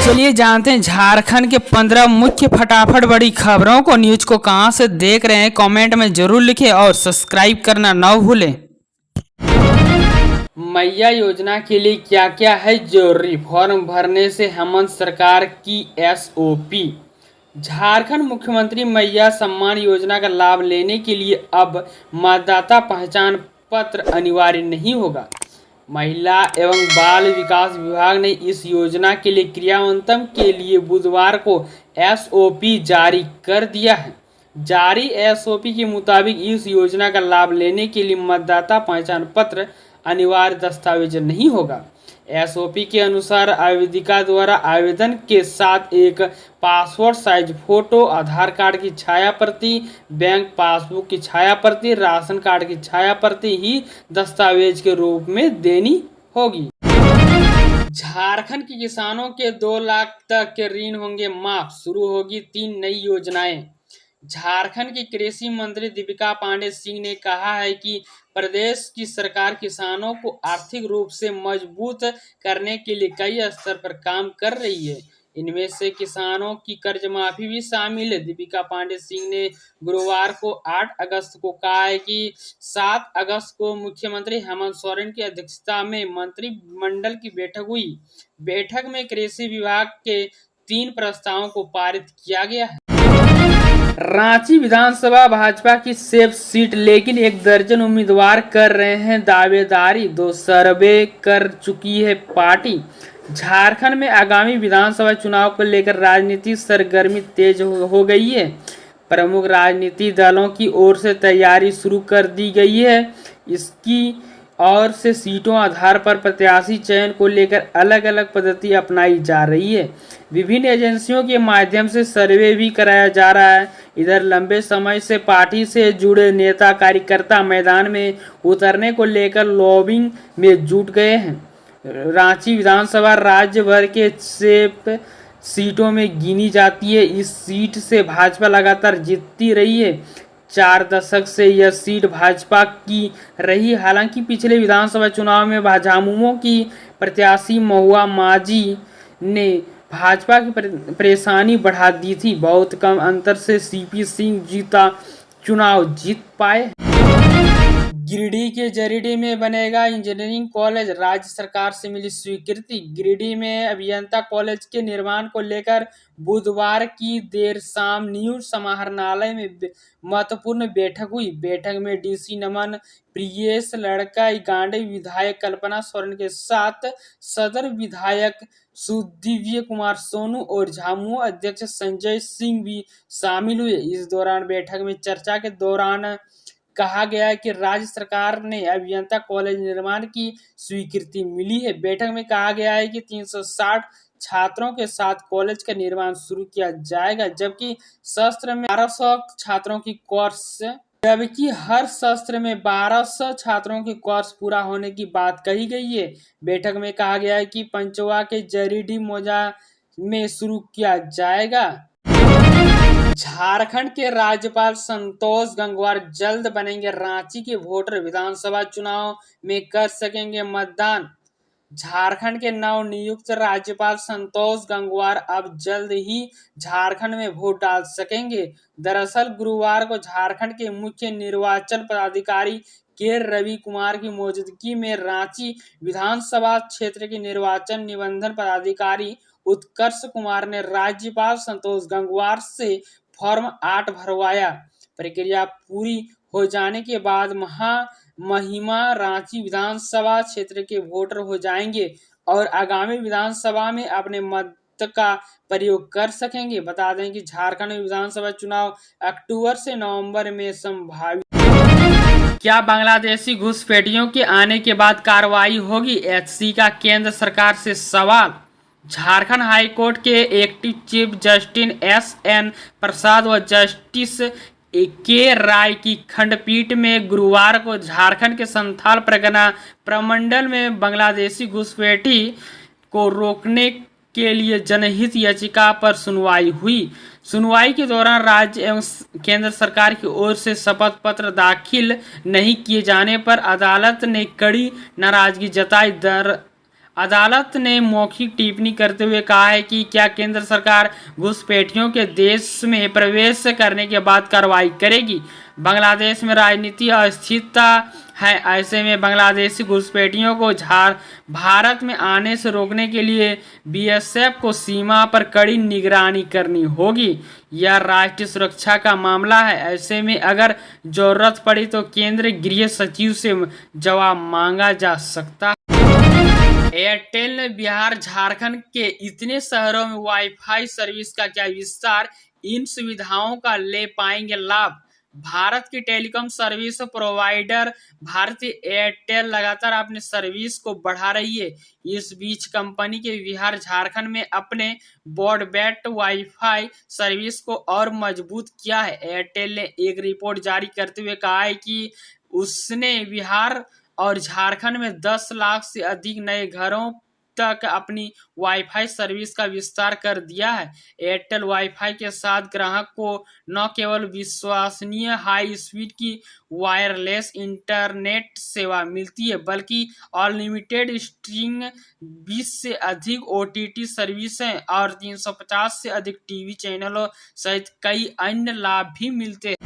चलिए जानते हैं झारखंड के 15 मुख्य फटाफट बड़ी खबरों को। न्यूज को कहां से देख रहे हैं कमेंट में जरूर लिखें और सब्सक्राइब करना न भूलें। मैया योजना के लिए क्या क्या है जरूरी, फॉर्म भरने से हेमंत सरकार की SOP। झारखंड मुख्यमंत्री मैया सम्मान योजना का लाभ लेने के लिए अब मतदाता पहचान पत्र अनिवार्य नहीं होगा। महिला एवं बाल विकास विभाग ने इस योजना के लिए क्रियान्वयन के लिए बुधवार को SOP जारी कर दिया है। जारी SOP के मुताबिक इस योजना का लाभ लेने के लिए मतदाता पहचान पत्र अनिवार्य दस्तावेज नहीं होगा। SOP के अनुसार आवेदिका द्वारा आवेदन के साथ एक पासपोर्ट साइज फोटो, आधार कार्ड की छाया प्रति, बैंक पासबुक की छाया प्रति, राशन कार्ड की छाया प्रति ही दस्तावेज के रूप में देनी होगी। झारखंड के किसानों के 2 लाख तक के ऋण होंगे माफ, शुरू होगी 3 नई योजनाएं। झारखंड की कृषि मंत्री दीपिका पांडे सिंह ने कहा है कि प्रदेश की सरकार किसानों को आर्थिक रूप से मजबूत करने के लिए कई स्तर पर काम कर रही है। इनमें से किसानों की कर्ज माफी भी शामिल है। दीपिका पांडे सिंह ने गुरुवार को 8 अगस्त को कहा है कि 7 अगस्त को मुख्यमंत्री हेमंत सोरेन की अध्यक्षता में मंत्रिमंडल की बैठक हुई। बैठक में कृषि विभाग के 3 प्रस्तावों को पारित किया गया है। रांची विधानसभा भाजपा की सेफ सीट, लेकिन 1 दर्जन उम्मीदवार कर रहे हैं दावेदारी। 2 सर्वे कर चुकी है पार्टी। झारखंड में आगामी विधानसभा चुनाव को लेकर राजनीतिक सरगर्मी तेज हो गई है। प्रमुख राजनीतिक दलों की ओर से तैयारी शुरू कर दी गई है। इसकी और से सीटों आधार पर प्रत्याशी चयन को लेकर अलग अलग पद्धति अपनाई जा रही है। विभिन्न एजेंसियों के माध्यम से सर्वे भी कराया जा रहा है। इधर लंबे समय से पार्टी से जुड़े नेता कार्यकर्ता मैदान में उतरने को लेकर लॉबिंग में जुट गए हैं। रांची विधानसभा राज्य भर के सेफ सीटों में गिनी जाती है। इस सीट से भाजपा लगातार जीतती रही है। 4 दशक से यह सीट भाजपा की रही। हालांकि पिछले विधानसभा चुनाव में झामुमो की प्रत्याशी महुआ माझी ने भाजपा की परेशानी बढ़ा दी थी। बहुत कम अंतर से CP सिंह चुनाव जीत पाए। गिरिडीह के जरीडीह में बनेगा इंजीनियरिंग कॉलेज, राज्य सरकार से मिली स्वीकृति। गिरिडीह में अभियंता कॉलेज के निर्माण को लेकर बुधवार की देर शाम न्यू समाहरणालय में महत्वपूर्ण बैठक हुई। बैठक में DC नमन, प्रियेश लड़का, गांडी विधायक कल्पना सोरेन के साथ सदर विधायक सुदिव्य कुमार सोनू और झामुमो अध्यक्ष संजय सिंह भी शामिल हुए। इस दौरान बैठक में चर्चा के दौरान कहा गया है कि राज्य सरकार ने अभियंता कॉलेज निर्माण की स्वीकृति मिली है। बैठक में कहा गया है कि 360 छात्रों के साथ कॉलेज का निर्माण शुरू किया जाएगा, जबकि सत्र में 1200 छात्रों की कोर्स हर सत्र में 1200 छात्रों की कोर्स पूरा होने की बात कही गई है। बैठक में कहा गया है कि पंचवा के जरीडीह मौजा में शुरू किया जाएगा। झारखंड के राज्यपाल संतोष गंगवार जल्द बनेंगे रांची के वोटर, विधानसभा चुनाव में कर सकेंगे मतदान। झारखंड के नवनियुक्त राज्यपाल संतोष गंगवार अब जल्द ही झारखंड में वोट डाल सकेंगे। दरअसल गुरुवार को झारखंड के मुख्य निर्वाचन पदाधिकारी के रवि कुमार की मौजूदगी में रांची विधानसभा क्षेत्र के निर्वाचन निबंधन पदाधिकारी उत्कर्ष कुमार ने राज्यपाल संतोष गंगवार से फॉर्म 8 भरवाया। प्रक्रिया पूरी हो जाने के बाद महिमा रांची विधानसभा क्षेत्र के वोटर हो जाएंगे और आगामी विधानसभा में अपने मत का प्रयोग कर सकेंगे। बता दें कि झारखंड में विधानसभा चुनाव अक्टूबर से नवंबर में संभावित। क्या बांग्लादेशी घुसपैठियों के आने के बाद कार्रवाई होगी? HC का केंद्र सरकार से सवाल। झारखंड हाईकोर्ट के एक्टिव चीफ जस्टिस SN प्रसाद व जस्टिस के राय की खंडपीठ में गुरुवार को झारखंड के संथाल परगना प्रमंडल में बांग्लादेशी घुसपैठी को रोकने के लिए जनहित याचिका पर सुनवाई हुई। सुनवाई के दौरान राज्य एवं केंद्र सरकार की ओर से शपथ पत्र दाखिल नहीं किए जाने पर अदालत ने कड़ी नाराजगी जताई। अदालत ने मौखिक टिप्पणी करते हुए कहा है कि क्या केंद्र सरकार घुसपैठियों के देश में प्रवेश करने के बाद कार्रवाई करेगी। बांग्लादेश में राजनीतिक अस्थिरता है, ऐसे में बांग्लादेशी घुसपैठियों को भारत में आने से रोकने के लिए बीएसएफ को सीमा पर कड़ी निगरानी करनी होगी। यह राष्ट्रीय सुरक्षा का मामला है। ऐसे में अगर जरूरत पड़ी तो केंद्रीय गृह सचिव से जवाब मांगा जा सकता है। एयरटेल ने बिहार झारखंड के इतने शहरों में वाईफाई सर्विस का किया विस्तार। इन सुविधाओं का ले पाएंगे लाभ। भारत की टेलीकॉम सर्विस प्रोवाइडर भारतीय एयरटेल लगातार अपनी सर्विस को बढ़ा रही है। इस बीच कंपनी के बिहार झारखंड में अपने ब्रॉडबैंड वाईफाई सर्विस को और मजबूत किया है। एयरटेल ने एक रिपोर्ट जारी करते हुए कहा है कि उसने बिहार और झारखंड में 10 लाख से अधिक नए घरों तक अपनी वाईफाई सर्विस का विस्तार कर दिया है। एयरटेल वाईफाई के साथ ग्राहक को न केवल विश्वसनीय हाई स्पीड की वायरलेस इंटरनेट सेवा मिलती है, बल्कि अनलिमिटेड स्ट्रीमिंग, 20 से अधिक ओटीटी सर्विसें और 350 से अधिक टीवी चैनलों सहित कई अन्य लाभ भी मिलते हैं।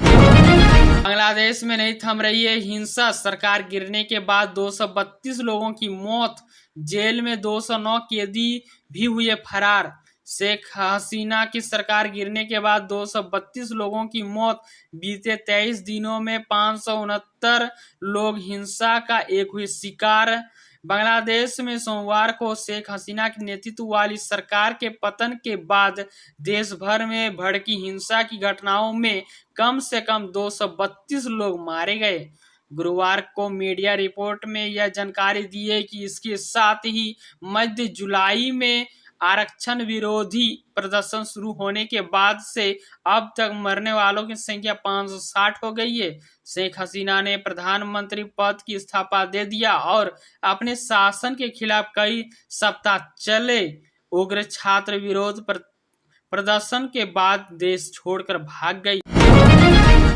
बांग्लादेश में नहीं थम रही है हिंसा। सरकार गिरने के बाद 232 लोगों की मौत। जेल में 209 कैदी भी हुए फरार। शेख हसीना की सरकार गिरने के बाद 232 लोगों की मौत। बीते 23 दिनों में 569 लोग हिंसा का एक हुए शिकार। बांग्लादेश में सोमवार को शेख हसीना के नेतृत्व वाली सरकार के पतन के बाद देश भर में भड़की हिंसा की घटनाओं में कम से कम 232 लोग मारे गए। गुरुवार को मीडिया रिपोर्ट में यह जानकारी दी है कि इसके साथ ही मध्य जुलाई में आरक्षण विरोधी प्रदर्शन शुरू होने के बाद से अब तक मरने वालों की संख्या 560 हो गई है। शेख हसीना ने प्रधानमंत्री पद की इस्तीफा दे दिया और अपने शासन के खिलाफ कई सप्ताह चले उग्र छात्र विरोध प्रदर्शन के बाद देश छोड़कर भाग गई।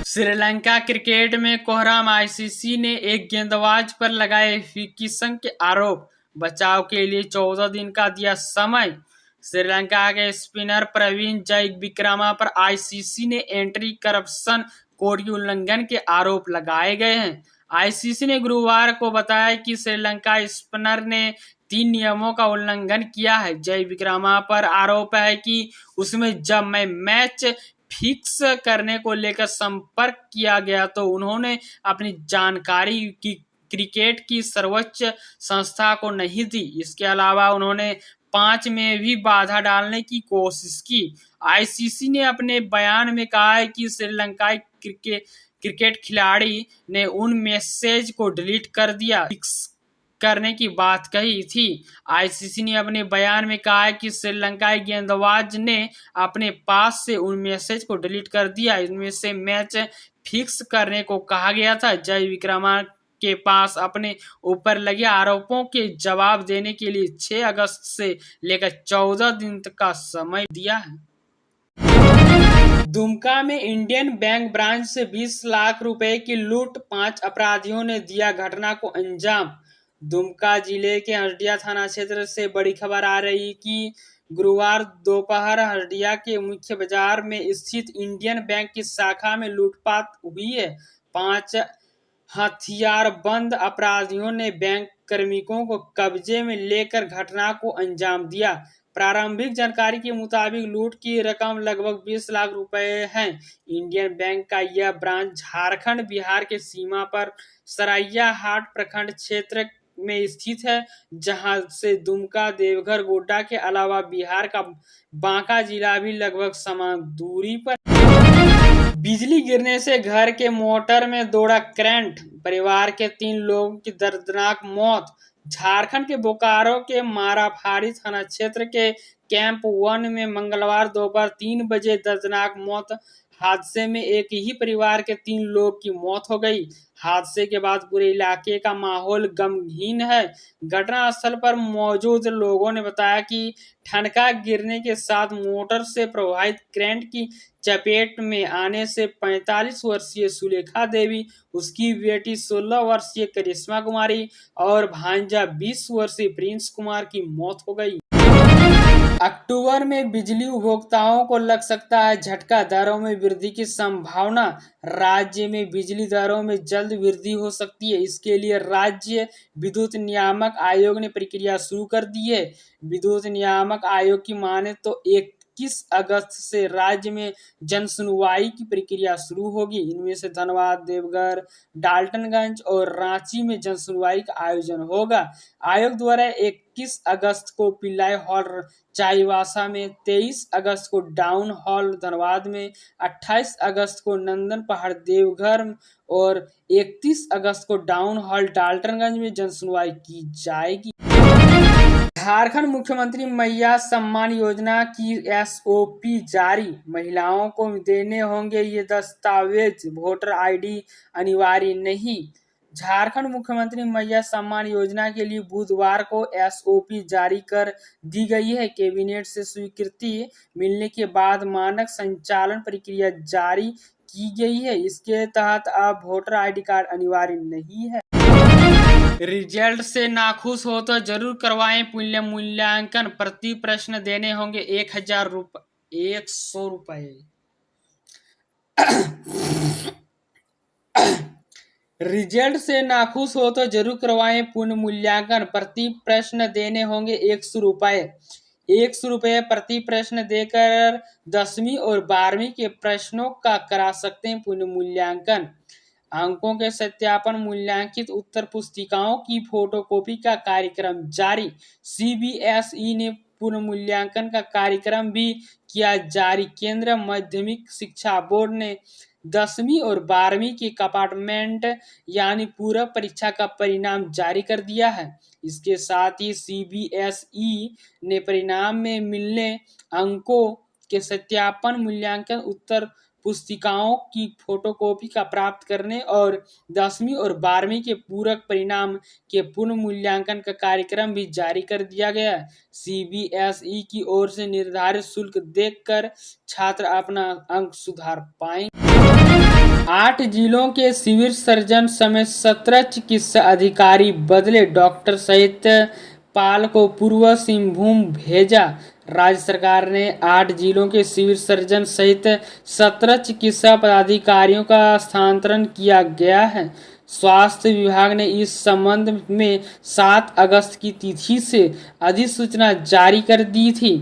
श्रीलंका क्रिकेट में कोहराम। आईसीसी ने एक गेंदबाज पर लगाए फिक्सिंग के आरोप। बचाव के लिए 14 दिन का दिया समय। श्रीलंका के स्पिनर प्रवीण जयविक्रमा पर आईसीसी ने एंटी करप्शन कोड के उल्लंघन के आरोप लगाए गए हैं। आईसीसी ने गुरुवार को बताया कि श्रीलंका स्पिनर ने 3 नियमों का उल्लंघन किया है। जयविक्रमा पर आरोप है कि उसमें जब मैं मैच फिक्स करने को लेकर संपर्क किया गया तो उन्होंने अपनी जानकारी की क्रिकेट की सर्वोच्च संस्था को नहीं दी। इसके अलावा उन्होंने 5 में भी बाधा डालने की कोशिश की। आईसीसी ने अपने बयान में कहा है कि श्रीलंकाई क्रिकेट खिलाड़ी ने उन मैसेज को डिलीट कर दिया फिक्स करने की बात कही थी। आईसीसी ने अपने बयान में कहा है कि श्रीलंकाई गेंदबाज ने अपने पास से उन मैसेज को डिलीट कर दिया। इनमें से मैच फिक्स करने को कहा गया था। जयविक्रमा के पास अपने ऊपर लगे आरोपों के जवाब देने के लिए 6 अगस्त से लेकर 14 दिन तक का समय दिया है। दुमका में इंडियन बैंक ब्रांच से 20 लाख रुपए की लूट, 5 अपराधियों ने दिया घटना को अंजाम। दुमका जिले के हरदिया थाना क्षेत्र से बड़ी खबर आ रही कि गुरुवार दोपहर हरदिया के मुख्य बाजार में स्थित इंडियन बैंक की शाखा में लूटपाट हुई है। 5 हथियारबंद अपराधियों ने बैंक कर्मियों को कब्जे में लेकर घटना को अंजाम दिया। प्रारंभिक जानकारी के मुताबिक लूट की रकम लगभग 20 लाख रुपए है। इंडियन बैंक का यह ब्रांच झारखंड बिहार के सीमा पर सराइयाहाट प्रखंड क्षेत्र में स्थित है, जहां से दुमका, देवघर, गोड्डा के अलावा बिहार का बांका जिला भी लगभग समान दूरी पर। बिजली गिरने से घर के मोटर में दौड़ा करंट, परिवार के 3 लोगों की दर्दनाक मौत। झारखंड के बोकारो के माराफाड़ी थाना क्षेत्र के कैंप 1 में मंगलवार दोपहर 3 बजे दर्दनाक मौत हादसे में एक ही परिवार के 3 लोग की मौत हो गई। हादसे के बाद पूरे इलाके का माहौल गमगीन है। घटनास्थल पर मौजूद लोगों ने बताया कि ठनका गिरने के साथ मोटर से प्रवाहित करंट की चपेट में आने से 45 वर्षीय सुलेखा देवी, उसकी बेटी 16 वर्षीय करिश्मा कुमारी और भांजा 20 वर्षीय प्रिंस कुमार की मौत हो गई। अक्टूबर में बिजली उपभोक्ताओं को लग सकता है झटका, दरों में वृद्धि की संभावना। राज्य में बिजली दरों में जल्द वृद्धि हो सकती है। इसके लिए राज्य विद्युत नियामक आयोग ने प्रक्रिया शुरू कर दी है। विद्युत नियामक आयोग की माने तो 21 अगस्त से राज्य में जन सुनवाई की प्रक्रिया शुरू होगी। इनमें से धनबाद, देवघर, डाल्टनगंज और रांची में जन सुनवाई का आयोजन होगा। आयोग द्वारा 21 अगस्त को पिल्लाई हॉल चाईबासा में, 23 अगस्त को टाउन हॉल धनबाद में, 28 अगस्त को नंदन पहाड़ देवघर और 31 अगस्त को टाउन हॉल डाल्टनगंज में जन सुनवाई की जाएगी। झारखंड मुख्यमंत्री मैया सम्मान योजना की एसओपी जारी, महिलाओं को देने होंगे ये दस्तावेज, वोटर आईडी अनिवार्य नहीं। झारखंड मुख्यमंत्री मैया सम्मान योजना के लिए बुधवार को एसओपी जारी कर दी गई है। कैबिनेट से स्वीकृति मिलने के बाद मानक संचालन प्रक्रिया जारी की गई है। इसके तहत अब वोटर आईडी कार्ड अनिवार्य नहीं है। रिजल्ट से नाखुश हो तो जरूर करवाएं पुनर्मूल्यांकन, प्रति प्रश्न देने होंगे 100 रुपए। रिजल्ट से नाखुश हो तो जरूर करवाएं पुनर्मूल्यांकन, प्रति प्रश्न देने होंगे 100 रुपए। 100 रुपए प्रति प्रश्न देकर 10वीं और 12वीं के प्रश्नों का करा सकते हैं पुनर्मूल्यांकन। अंकों के सत्यापन, मूल्यांकित उत्तर पुस्तिकाओं की फोटोकॉपी का कार्यक्रम जारी। सीबीएसई ने पुनर्मूल्यांकन का कार्यक्रम भी किया जारी। केंद्रीय माध्यमिक शिक्षा बोर्ड ने 10वीं और 12वीं के कंपार्टमेंट यानी पूरक परीक्षा का परिणाम जारी कर दिया है। इसके साथ ही सीबीएसई ने परिणाम में मिलने अंकों के सत्यापन, मूल्यांकन उत्तर पुस्तिकाओं की फोटोकॉपी का प्राप्त करने और 10वीं और 12वीं के पूरक परिणाम के पुनर्मूल्यांकन का कार्यक्रम भी जारी कर दिया गया। सीबीएसई की ओर से निर्धारित शुल्क देकर छात्र अपना अंक सुधार पाएंगे। 8 जिलों के सिविल सर्जन समेत 17 चिकित्सा अधिकारी बदले, डॉक्टर सहित पाल को पूर्व सिंहभूम भेजा। राज्य सरकार ने 8 जिलों के सिविल सर्जन सहित 17 चिकित्सा पदाधिकारियों का स्थानांतरण किया गया है। स्वास्थ्य विभाग ने इस संबंध में 7 अगस्त की तिथि से अधिसूचना जारी कर दी थी।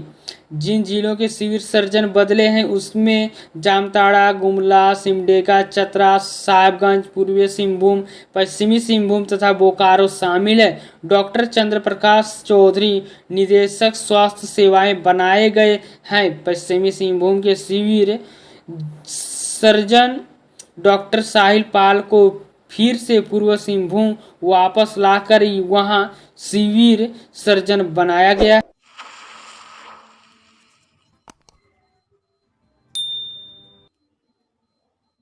जिन जिलों के सिविल सर्जन बदले हैं उसमें जामताड़ा, गुमला, सिमडेगा, चतरा, साहिबगंज, पूर्वी सिंहभूम, पश्चिमी सिंहभूम तथा बोकारो शामिल है। डॉक्टर चंद्र प्रकाश चौधरी निदेशक स्वास्थ्य सेवाएं बनाए गए हैं। पश्चिमी सिंहभूम के सिविल सर्जन डॉक्टर साहिल पाल को फिर से पूर्व सिंहभूम वापस लाकर वहां सिविल सर्जन बनाया गया।